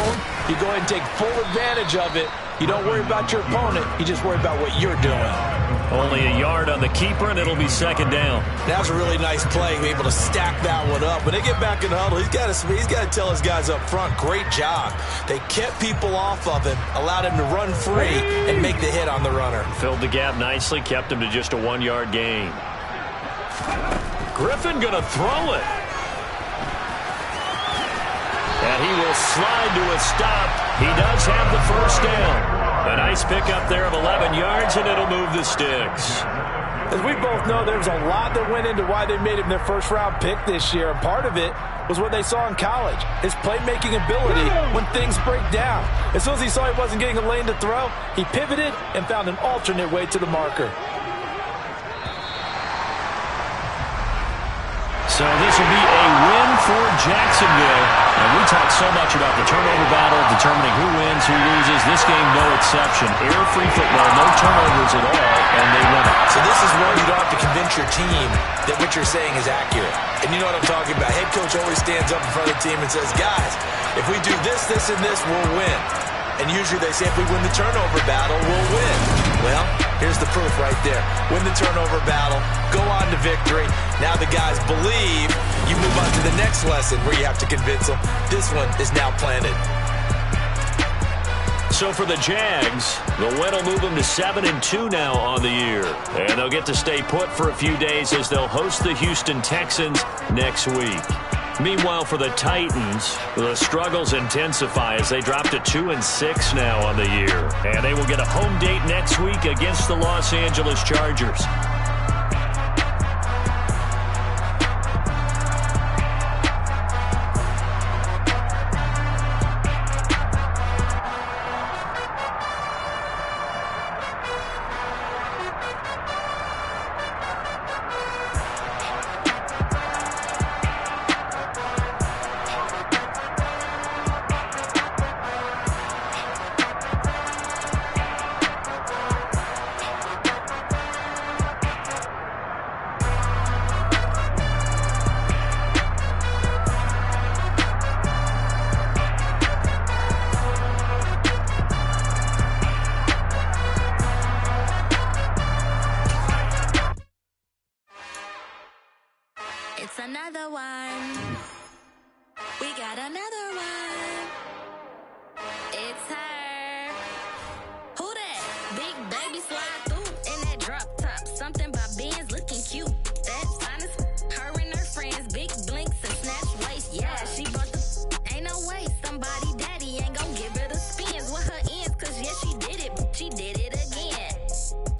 you go ahead and take full advantage of it. You don't worry about your opponent. You just worry about what you're doing. Only a yard on the keeper, and it'll be 2nd down. That was a really nice play, able to stack that one up. When they get back in the huddle, he's got to tell his guys up front, great job. They kept people off of him, allowed him to run free, and make the hit on the runner. Filled the gap nicely, kept him to just a 1-yard gain. Griffin going to throw it. And he will slide to a stop. He does have the 1st down. A nice pickup there of 11 yards, and it'll move the sticks. As we both know, there's a lot that went into why they made him their 1st-round pick this year. And part of it was what they saw in college, his playmaking ability when things break down. As soon as he saw he wasn't getting a lane to throw, he pivoted and found an alternate way to the marker. So this will be a win for Jacksonville. And we talked so much about the turnover battle, determining who wins, who loses. This game, no exception. Air-free football, no turnovers at all, and they win it. So this is one you don't have to convince your team that what you're saying is accurate. And you know what I'm talking about. Head coach always stands up in front of the team and says, guys, if we do this, this, and this, we'll win. And usually they say if we win the turnover battle, we'll win. Well, here's the proof right there. Win the turnover battle, go on to victory. Now the guys believe. You move on to the next lesson where you have to convince them. This one is now planted. so for the Jags, the win will move them to 7-2 now on the year. And they'll get to stay put for a few days as they'll host the Houston Texans next week. Meanwhile, for the Titans, the struggles intensify as they drop to 2-6 now on the year. And they will get a home date next week against the Los Angeles Chargers. Another one. We got another one. It's her. Who that? Big baby slide through in that drop top. Something by Benz looking cute. That's honest. Her and her friends, big blinks and snatch waist. Yeah, she brought the. Ain't no way. Somebody daddy ain't gon' give her the spins with her ends. Cause yeah, she did it. She did it again.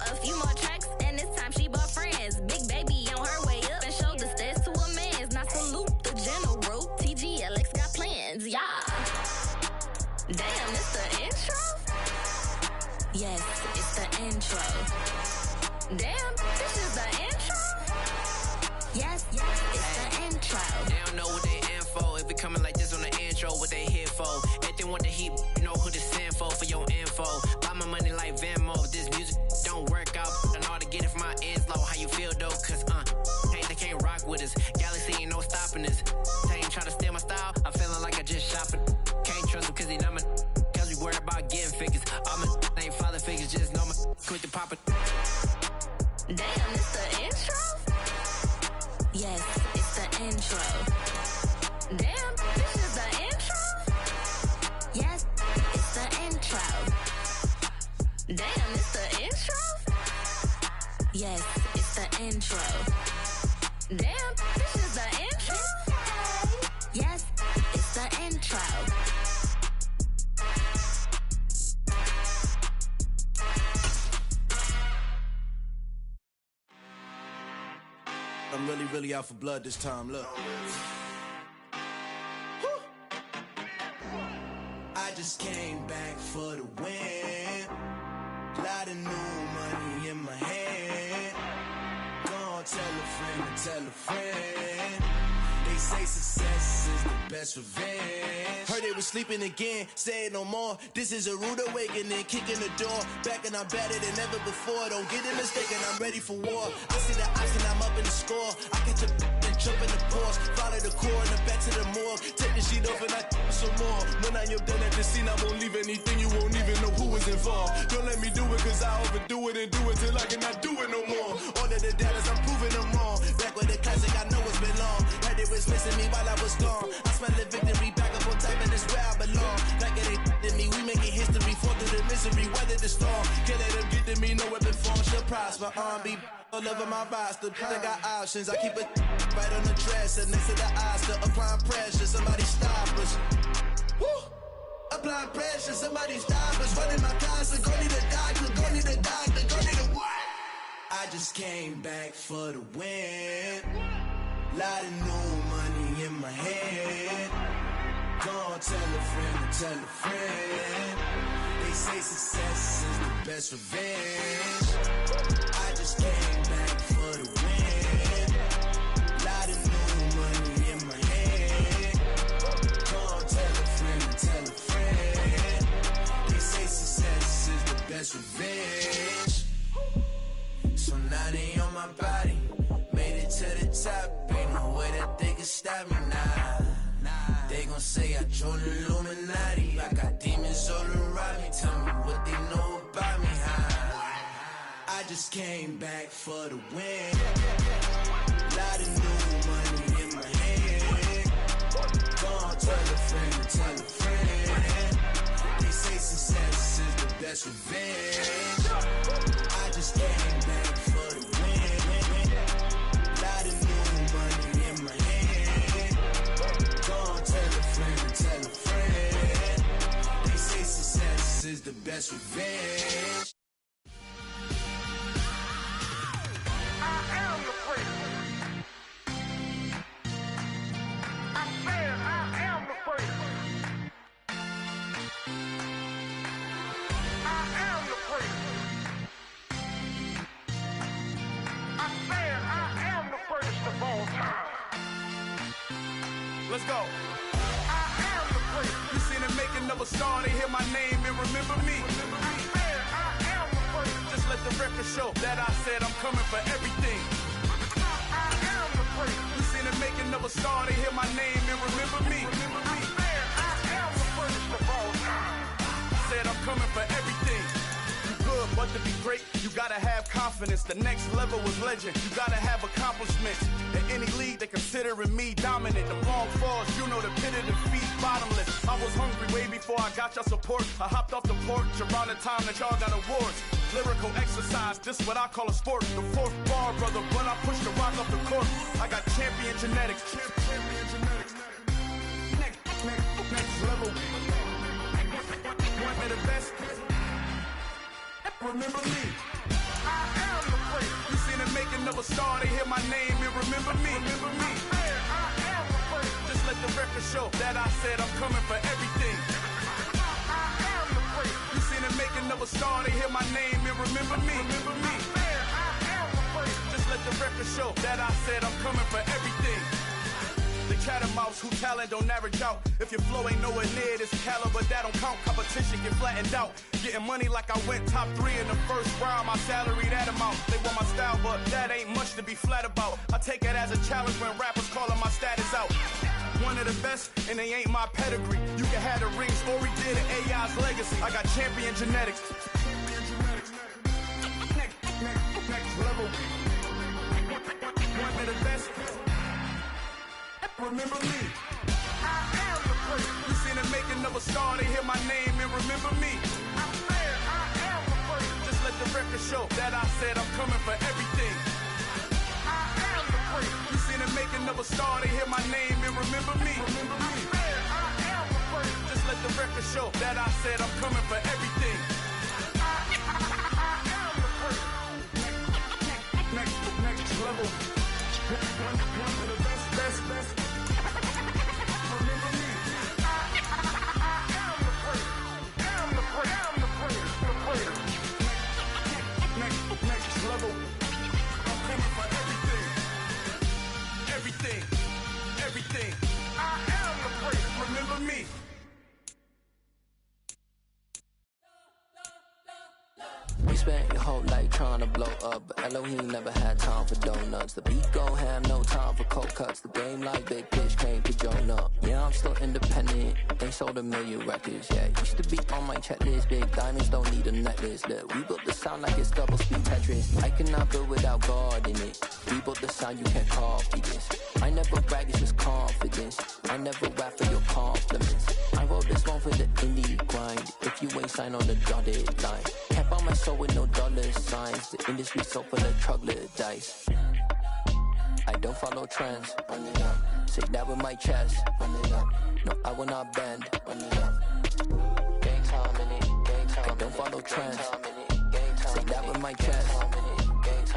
A few more tracks and this time she bought friends. Big baby on her way up and showed the stairs to a man's. Now salute the general. TGLX got plans, yeah. Damn, it's the intro? Yes, it's the intro. Damn, this is the intro? Yes, it's the intro. They don't know what they in for. If we coming like this on the intro, what they here for? If they want the heat, you know who to send for your info. Buy my money like Venmo. If this music don't work out, I know how to get it from my ends low. How you feel though? Cause they can't rock with us. Galaxy ain't no stopping us. They ain't trying to steal my style. I'm feeling like I just shopping. Can't trust them cause they know my. Cause we worried about getting figures. All my ain't father figures, just know my quit the poppin'. Damn, it's the intro? Yes, it's the intro. Damn, this is the intro? Yes, it's the intro. Damn, it's the intro? Yes, it's the intro. Damn, this is the intro? Yes, it's the intro. I'm really out for blood this time, look. I just came back for the win. Lot of new money in my hand. Gonna tell a friend to tell a friend. They say success is the best revenge. Heard they was sleeping again, say it no more. This is a rude awakening, kicking the door. Back and I'm better than ever before. Don't get it mistaken, I'm ready for war. I see the option, I'm up in the score. I catch a and jump in the course. Follow the core and the back to the morgue. Take the sheet off and I some more. When I am done at the scene, I won't leave anything. You won't even know who is involved. Don't let me do it cause I overdo it and do it till I cannot do it no more. All of the doubters, I'm proving them wrong. Back with the classic, I know it's been long. Heard they was missing me while I was gone. I smell the victory back up on top and it's where I belong. Like it ain't to me, we making history. Fall through the misery, weather the storm. Can't let them get to me, no weapon form shall prosper. R&B all over my roster, I got options. I keep it right on the dresser, next to the Oscar. Applying pressure, somebody stop us. Woo! Applying pressure, somebody stop us. Running my concert, go need a doctor, go need a doctor, go need a what? I just came back for the win. Lot of new money in my hand. Gonna tell a friend to tell a friend. They say success is the best revenge. I just came back for the win. Lot of new money in my hand. Gonna tell a friend to tell a friend. They say success is the best revenge. So now they on my body. Made it to the top. Ain't no way that they can stop me now. They gon' say I joined the Illuminati. I got demons all around me. Tell me what they know about me, I just came back for the win. Lot of new money in my hand. Gonna tell a friend to tell a friend. They say success best revenge. I just came back for the win. Lot of new money in my hand. Go on, tell a friend. They say success is the best revenge. Let's go. I am the place. You seen the making of a star, they hear my name and remember me. I am the place. Just let the record show that I said I'm coming for everything. I am the place. You seen the making of a star, they hear my name and remember me. I am the first of all time. Said I'm coming for everything. Good, but to be great, you gotta have confidence. The next level was legend. You gotta have accomplishments. In any league, they considering me dominant. The long falls, you know the pit of defeat, bottomless. I was hungry way before I got your support. I hopped off the porch around the time that y'all got awards. Lyrical exercise, this what I call a sport. The fourth bar, brother, when I push the rock off the court. I got champion genetics. Next level. One of the best. Remember me. I am the place. You seen the making of a star, they hear my name and remember me. I am the place. Just let the record show that I said I'm coming for everything. I am the place. You seen the making of a star, they hear my name and remember me. I am the place. Just let the record show that I said I'm coming for everything. The catamounts who talent don't average out. If your flow ain't nowhere near this caliber, that don't count. Competition get flattened out. Getting money like I went top 3 in the first round. My salary that amount. They want my style, but that ain't much to be flat about. I take it as a challenge when rappers calling my status out. One of the best, and they ain't my pedigree. You can have the ring, story did it, AI's legacy. I got champion genetics. Next level. One of the best. Remember me. I am the place. You seen the making of a star, they hear my name and remember me. I am the place. Just let the record show that I said I'm coming for everything. I am the place. You seen the making of a star, they hear my name and remember me. I am the place. Just let the record show that I said I'm coming for everything. I am the place. Next level. One of the best. Next level. I'm coming for everything. I am the place. Remember me. We spent your whole life trying to blow up, but Elohim never had time for donuts. The beat gon' have no time for cold cuts. The game like Big Pitch came to join up. Yeah, I'm still independent. They sold 1 million records. Yeah, used to be on my checklist. Big diamonds don't need a necklace. Look, we built the sound like it's double speed Tetris. I cannot build without God in it. We built the sound, you can't copy this. I never brag, it's just confidence. I never rap for your compliments. I wrote this one for the indie grind. If you ain't signed on the dotted line, can't buy my soul with no dollar signs. The industry so full of troglodytes. I don't follow trends. Run it up. Say that with my chest. Run it up. No, I will not bend. Run it up. Gang time in it. Gang time. I don't follow trends. Say that with my chest.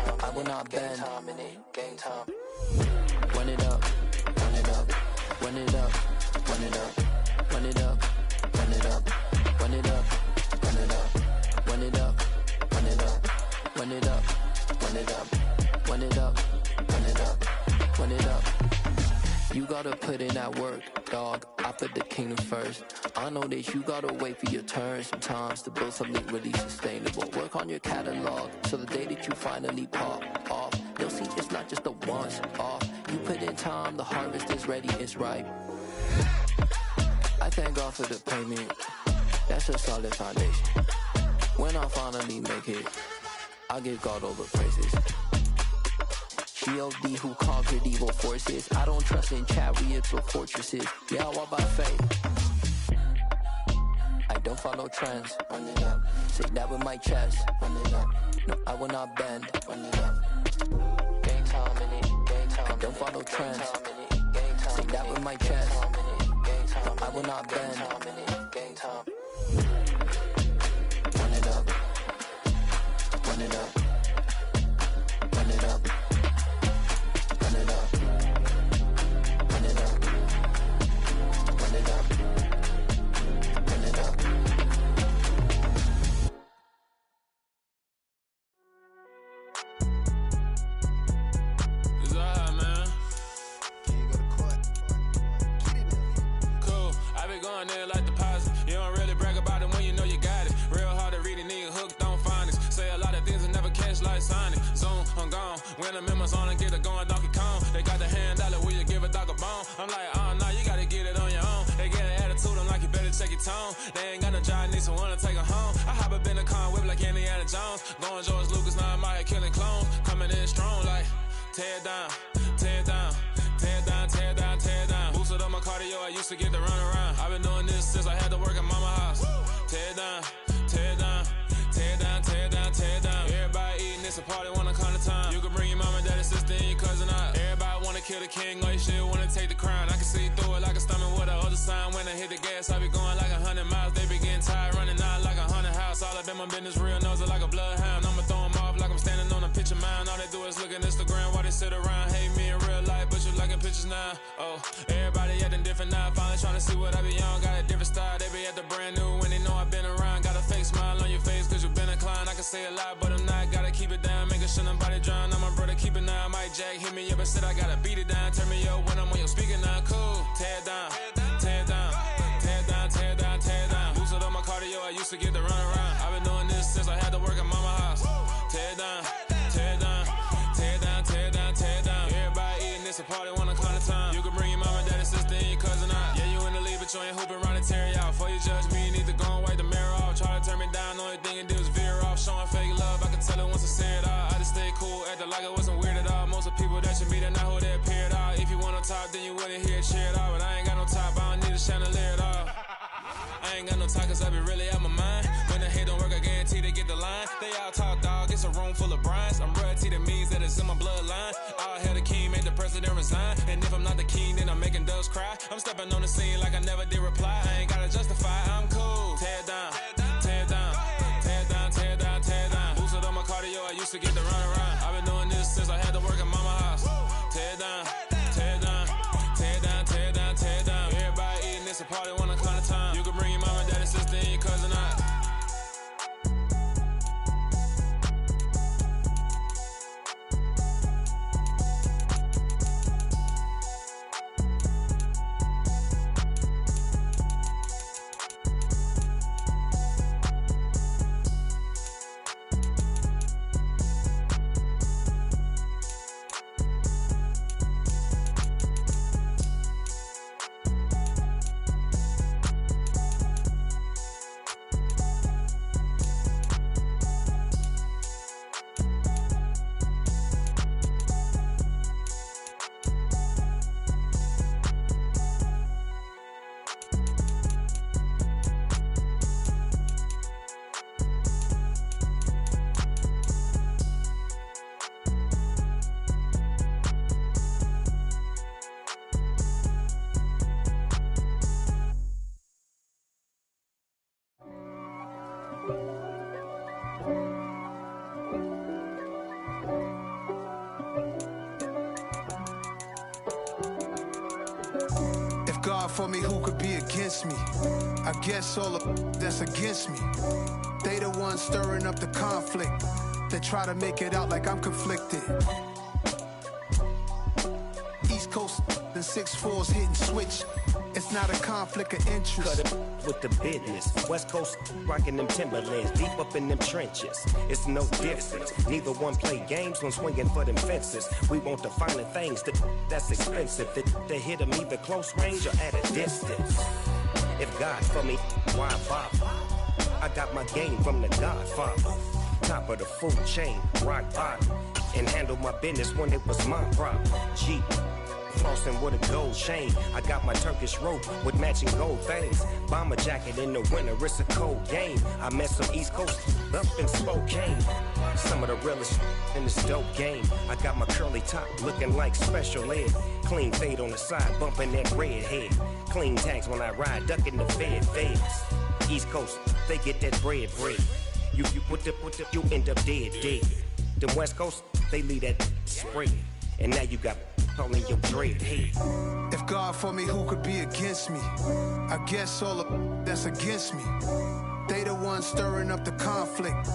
No, I will not bend. Gang time. Run it up. Run it up. Run it up. Run it up. Run it up. Run it up. Run it up. Run it up. Run it up. Run it up. Run it up. Run it up. Run it up. Run it up. Run it up. You gotta put in that work, dog. I put the kingdom first. I know that you gotta wait for your turn sometimes to build something really sustainable. Work on your catalog so the day that you finally pop off, they'll see it's not just a once off. You put in time, the harvest is ready, it's ripe. I thank God for the payment. That's a solid foundation. When I finally make it, I give God all the praises. G.O.D. who conquered evil forces. I don't trust in chariots or fortresses. Yeah, I walk by faith. I don't follow trends. Run it up. Say that with my chest. Run it up. No, I will not bend. Run it up. Gang time in it. Gang time. I don't follow trends. Say that with my chest. No, I will not bend. Gang time. Run it up. Run it up. Run it up. Run it up. Run it up. Run it up. Run it up. It's alright, man. Cool. I be going there like deposit. You don't really brag about it when you know you got it. Real hard to read it, nigga hooked on phonics. Say a lot of things and never catch like Sonic. Zoom, I'm gone. When the members on and get it going, Donkey Kong. They got the hand dollar, will you give a dog a bone? I'm like, oh no, you gotta get it on your own. They get an attitude, I'm like, you better check your tone. They ain't got no job, need someone to take her home. I hop up in the car, whip like Indiana Jones. Going George Lucas, now I'm out here killing clones. Coming in strong like, tear down, tear down. Tear down, tear down, tear down. Boosted up my cardio, I used to get to run around. I've been doing this since I had to work at mama house. Tear down, tear down, tear down, tear down, tear down. Everybody eating, it's a party, wanna come to time. You can bring your mama, daddy, sister, and your cousin out. Everybody wanna kill the king, or you shit wanna take the crown. I can see through it like a stomach with a other sign. When I hit the gas, I be going like 100 miles. They be getting tired, running out like 100 house. All up in my business, real nose like a bloodhound. I'ma throw them off like I'm standing on a picture mound. All they do is look at Instagram while they sit around. Hate me in real life, but you liking pictures now. Oh, everybody acting different now. Finally trying to see what I be on. Got a different style, they be at the brand new when they know I've been around. Got a fake smile on your face cause you been inclined. I can say a lot, but I'm not. Gotta keep it down, making sure nobody drown. I'm my brother, keep it now. Mike Jack hit me up and said I gotta beat it down. Turn me up when I'm on your speaker now. Cool, tear down, tear down, tear down, tear down, tear down. Boosted up my cardio, I used to get to run around. I've been doing this since I had to work at mama house. Tear down, tear down, tear down, tear down, tear down. Everybody eating, it's a party, wanna come to time. You can bring your mama, daddy, sister, and your cousin out. Yeah, you in the league, but you ain't hooping around and tear you out. Before you judge me, you need to go and wipe the mirror off. Try to turn me down, only thing you did was veer off. Showing fake love, I can tell it once I say it all. I just stay cool, acting like it wasn't weird at all. Most of the people that you meet are not who they appear at all. If you want on top, then you wouldn't hear it cheer at all. But I ain't got no top, I don't need a chandelier at all. I ain't got no time cause I be really out my mind. When the hate don't work, I guarantee they get the line. They all talk dog, it's a room full of brines. I'm royalty, that means that it's in my bloodline. All hail the king, made the president resign. And if I'm not the king, then I'm making doves cry. I'm stepping on the scene like I never did reply. I ain't gotta justify, I'm cool. Tear down, tear down, tear down, tear down, tear down. Boosted up my cardio, I used to get to run around. I've been doing this since I had to work at mama house. Tear down, tear down, tear down, tear down, tear down. Everybody eating, it's a party, wanna come to time. You can bring your mama, daddy, sister, and your cousin out. God for me, who could be against me? I guess all of that's against me. They the ones stirring up the conflict. They try to make it out like I'm conflicted. East Coast and 6'4's hitting switch. It's not a conflict of interest. Cut it with the business. West Coast rocking them Timberlands, deep up in them trenches. It's no difference. Neither one play games when swinging for them fences. We want the finer things that's expensive. That hit them either close range or at a distance. If God for me, why bother? I got my game from the Godfather. Top of the food chain, rock bottom. And handle my business when it was my problem. G. flossing with a gold chain. I got my Turkish rope with matching gold things. Bomber jacket in the winter, it's a cold game. I met some East Coast up in Spokane. Some of the realest in this dope game. I got my curly top looking like special ed. Clean fade on the side, bumping that red head. Clean tags when I ride, ducking the feds. East Coast, they get that bread. You you end up dead. Them West Coast, they leave that spread. And now you got calling your dread head. If God for me, who could be against me? I guess all of that's against me. They the ones stirring up the conflict.